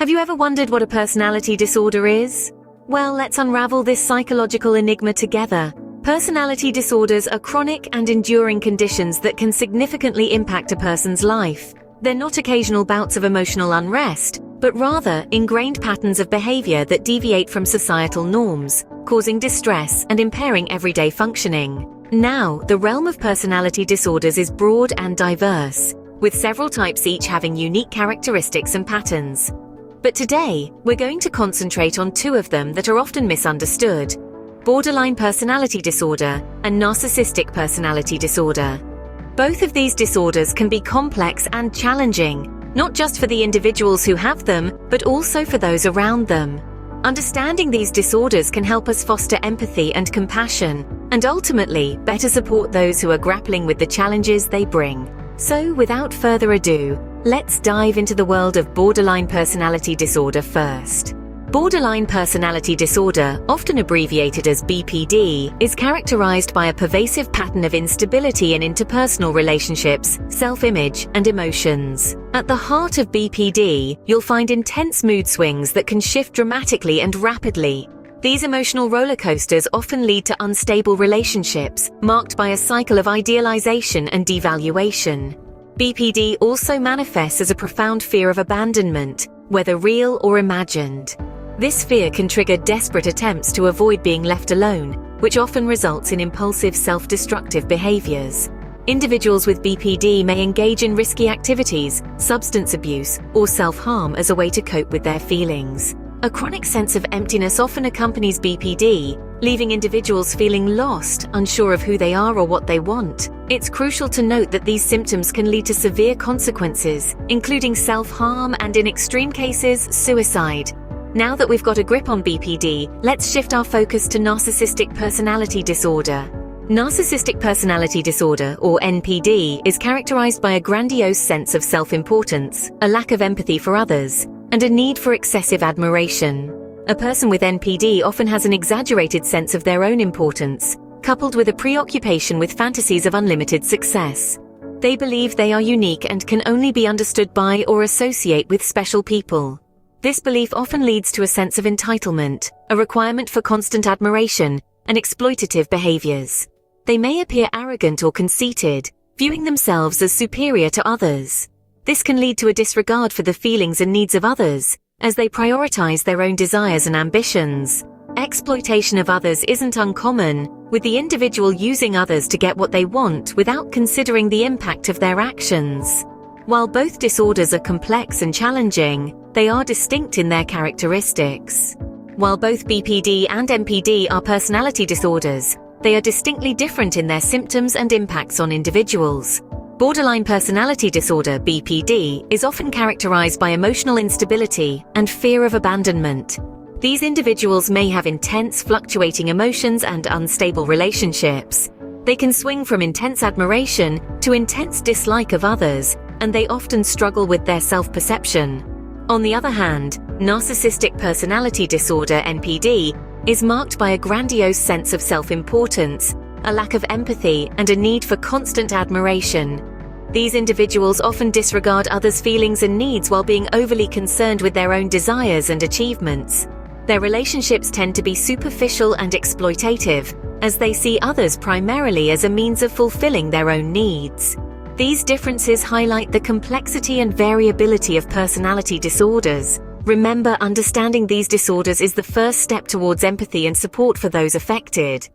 Have you ever wondered what a personality disorder is? Well, let's unravel this psychological enigma together. Personality disorders are chronic and enduring conditions that can significantly impact a person's life. They're not occasional bouts of emotional unrest, but rather ingrained patterns of behavior that deviate from societal norms, causing distress and impairing everyday functioning. Now, the realm of personality disorders is broad and diverse, with several types each having unique characteristics and patterns. But today, we're going to concentrate on two of them that are often misunderstood: borderline personality disorder and narcissistic personality disorder. Both of these disorders can be complex and challenging, not just for the individuals who have them, but also for those around them. Understanding these disorders can help us foster empathy and compassion, and ultimately better support those who are grappling with the challenges they bring. So, without further ado, let's dive into the world of borderline personality disorder first. Borderline personality disorder, often abbreviated as BPD, is characterized by a pervasive pattern of instability in interpersonal relationships, self-image, and emotions. At the heart of BPD, you'll find intense mood swings that can shift dramatically and rapidly. These emotional roller coasters often lead to unstable relationships, marked by a cycle of idealization and devaluation. BPD also manifests as a profound fear of abandonment, whether real or imagined. This fear can trigger desperate attempts to avoid being left alone, which often results in impulsive self-destructive behaviors. Individuals with BPD may engage in risky activities, substance abuse, or self-harm as a way to cope with their feelings. A chronic sense of emptiness often accompanies BPD, leaving individuals feeling lost, unsure of who they are or what they want. It's crucial to note that these symptoms can lead to severe consequences, including self-harm and, in extreme cases, suicide. Now that we've got a grip on BPD, let's shift our focus to narcissistic personality disorder. Narcissistic personality disorder, or NPD, is characterized by a grandiose sense of self-importance, a lack of empathy for others, and a need for excessive admiration. A person with NPD often has an exaggerated sense of their own importance, coupled with a preoccupation with fantasies of unlimited success. They believe they are unique and can only be understood by or associate with special people. This belief often leads to a sense of entitlement, a requirement for constant admiration, and exploitative behaviors. They may appear arrogant or conceited, viewing themselves as superior to others. This can lead to a disregard for the feelings and needs of others, as they prioritize their own desires and ambitions. Exploitation of others isn't uncommon, with the individual using others to get what they want without considering the impact of their actions. While both disorders are complex and challenging, they are distinct in their characteristics. While both BPD and NPD are personality disorders, they are distinctly different in their symptoms and impacts on individuals. Borderline personality disorder, BPD, is often characterized by emotional instability and fear of abandonment. These individuals may have intense, fluctuating emotions and unstable relationships. They can swing from intense admiration to intense dislike of others, and they often struggle with their self-perception. On the other hand, narcissistic personality disorder, NPD, is marked by a grandiose sense of self-importance, a lack of empathy, and a need for constant admiration. These individuals often disregard others' feelings and needs while being overly concerned with their own desires and achievements. Their relationships tend to be superficial and exploitative, as they see others primarily as a means of fulfilling their own needs. These differences highlight the complexity and variability of personality disorders. Remember, understanding these disorders is the first step towards empathy and support for those affected.